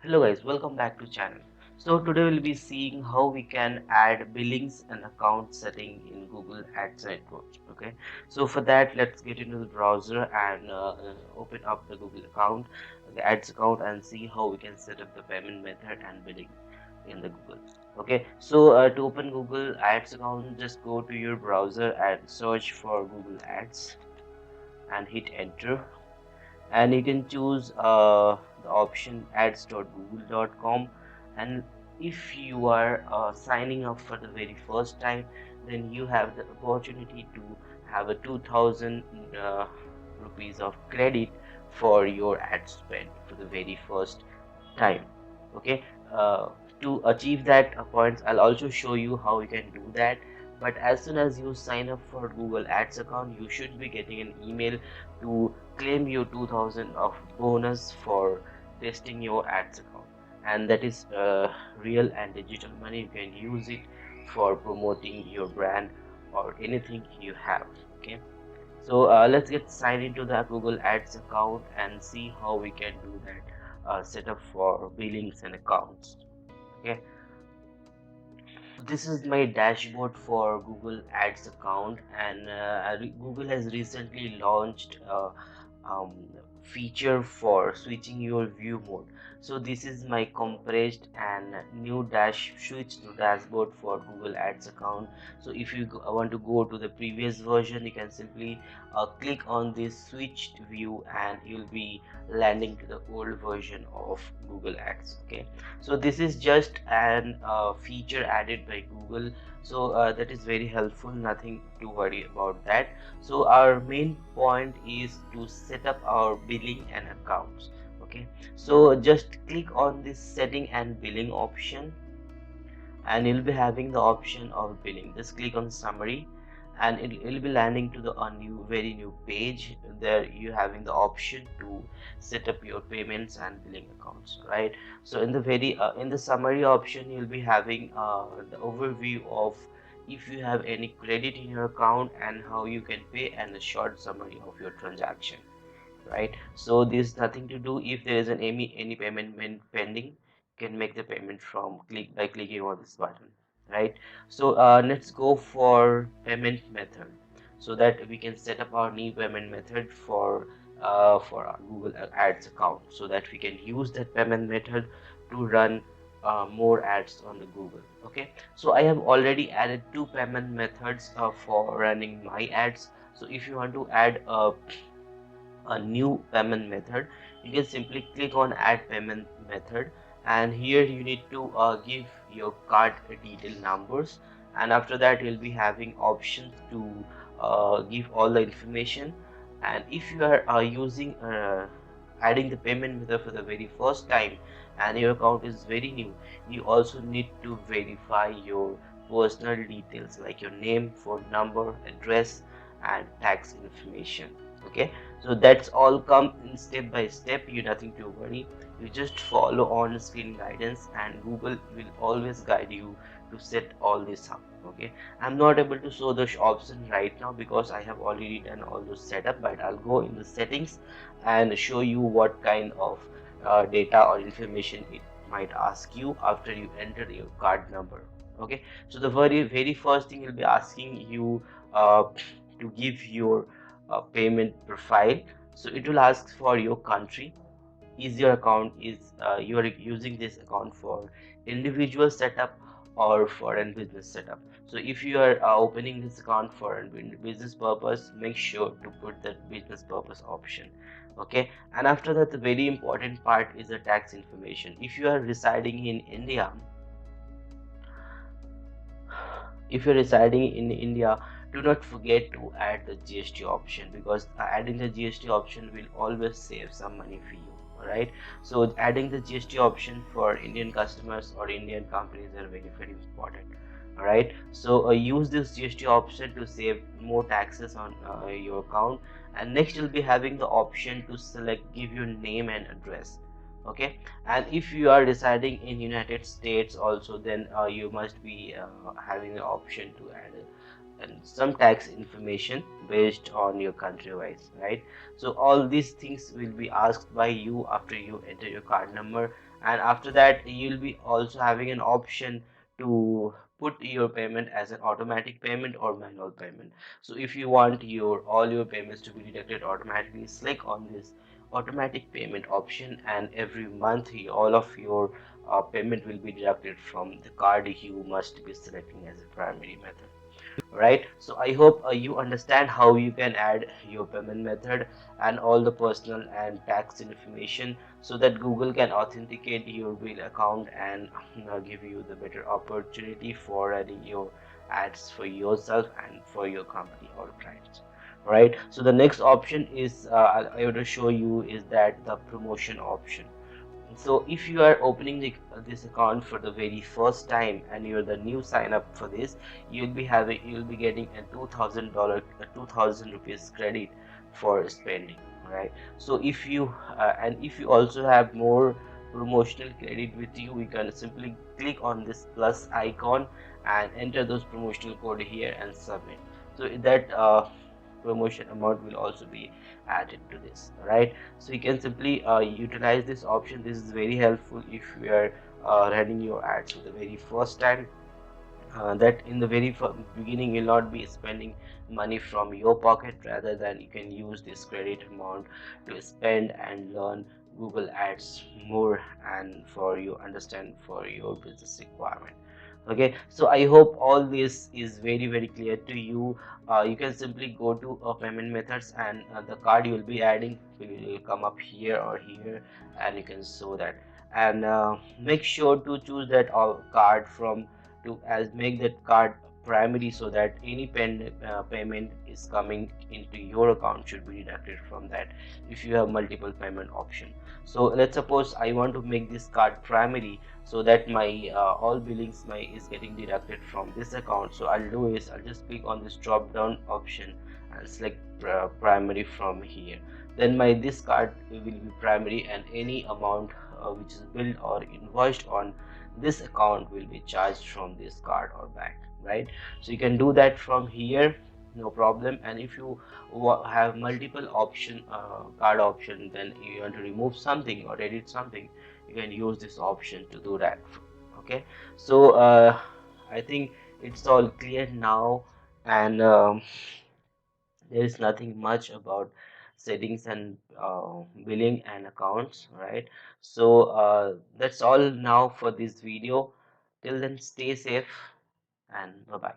Hello guys, welcome back to channel. So today we'll be seeing how we can add billings and account setting in Google Ads network. Okay, so for that let's get into the browser and open up the Google account, the Ads account, and see how we can set up the payment method and billing in the Google. Okay, so to open Google Ads account, just go to your browser and search for Google Ads and hit enter, and you can choose the option ads.google.com. And if you are signing up for the very first time, then you have the opportunity to have a 2000 rupees of credit for your ad spend for the very first time. Okay, uh, to achieve that points, I'll also show you how you can do that. But as soon as you sign up for Google Ads account, you should be getting an email to claim your 2000 of bonus for testing your ads account, and that is real and digital money. You can use it for promoting your brand or anything you have. Okay, so let's get signed into the Google Ads account and see how we can do that setup for billings and accounts. Okay, this is my dashboard for Google Ads account, and Google has recently launched um, feature for switching your view mode. So this is my compressed and new dash switch to dashboard for Google Ads account. So if you want to go to the previous version, you can simply click on this switched view and you'll be landing to the old version of Google Ads. Okay, so this is just an feature added by Google, so that is very helpful, nothing to worry about that. So our main point is to set up our billing and accounts. Okay, so just click on this setting and billing option, and you'll be having the option of billing. Just click on summary, and it'll be landing to the very new page. There you having the option to set up your payments and billing accounts, right? So in the in the summary option, you'll be having the overview of if you have any credit in your account and how you can pay, and a short summary of your transaction, right? So there's nothing to do. If there is any payment pending, you can make the payment from clicking on this button, right? So let's go for payment method, so that we can set up our new payment method for our Google Ads account, so that we can use that payment method to run more ads on the Google. Okay, so I have already added two payment methods for running my ads. So if you want to add a new payment method, you can simply click on add payment method, and here you need to give your card detail numbers, and after that you'll be having options to give all the information. And if you are using adding the payment method for the very first time and your account is very new, you also need to verify your personal details like your name, phone number, address, and tax information. Okay, so that's all come in step by step. You nothing to worry, you just follow on screen guidance and Google will always guide you to set all this up. Okay, I'm not able to show the option right now because I have already done all those setup, but I'll go in the settings and show you what kind of data or information it might ask you after you enter your card number. Okay, so the very first thing will be asking you to give your payment profile. So it will ask for your country. Is your account is you are using this account for individual setup or for a business setup? So if you are opening this account for a business purpose, make sure to put that business purpose option. Okay, and after that, the very important part is the tax information. If you are residing in India, if you're residing in India, do not forget to add the GST option, because adding the GST option will always save some money for you. Alright, so adding the GST option for Indian customers or Indian companies are very important. Alright, so use this GST option to save more taxes on your account. And next you'll be having the option to select give your name and address. Okay, and if you are residing in United States also, then you must be having the option to add and some tax information based on your country wise, right? So all these things will be asked by you after you enter your card number, and after that you'll be also having an option to put your payment as an automatic payment or manual payment. So if you want your all your payments to be deducted automatically, click on this automatic payment option, and every month all of your payment will be deducted from the card you must be selecting as a primary method. Right, so I hope you understand how you can add your payment method and all the personal and tax information, so that Google can authenticate your bill account and give you the better opportunity for running your ads for yourself and for your company or clients. Right, so the next option is I want to show you is that the promotion option. So if you are opening this account for the very first time and you're the new sign up for this, you'll be getting a $2,000 2,000 rupees credit for spending. Right, so if you and if you also have more promotional credit with you, we can simply click on this plus icon and enter those promotional code here and submit. So that promotion amount will also be added to this. Right, so you can simply utilize this option. This is very helpful if you are running your ads for the very first time, that in the very beginning you'll not be spending money from your pocket, rather than you can use this credit amount to spend and learn Google Ads more and for you understand for your business requirement. Okay, so I hope all this is very clear to you. You can simply go to payment methods, and the card you will be adding will come up here or here, and you can show that. And make sure to choose that card from to as make that card primary, so that any payment is coming into your account should be deducted from that if you have multiple payment option. So let's suppose I want to make this card primary, so that my all billings my is getting deducted from this account. So I'll do is I'll just click on this drop down option and select primary from here. Then my this card will be primary, and any amount which is billed or invoiced on this account will be charged from this card or bank. Right, so you can do that from here, no problem. And if you have multiple option card option, then you want to remove something or edit something, you can use this option to do that. Okay, so I think it's all clear now, and there is nothing much about settings and billing and accounts. Right, so that's all now for this video. Till then, stay safe and bye bye.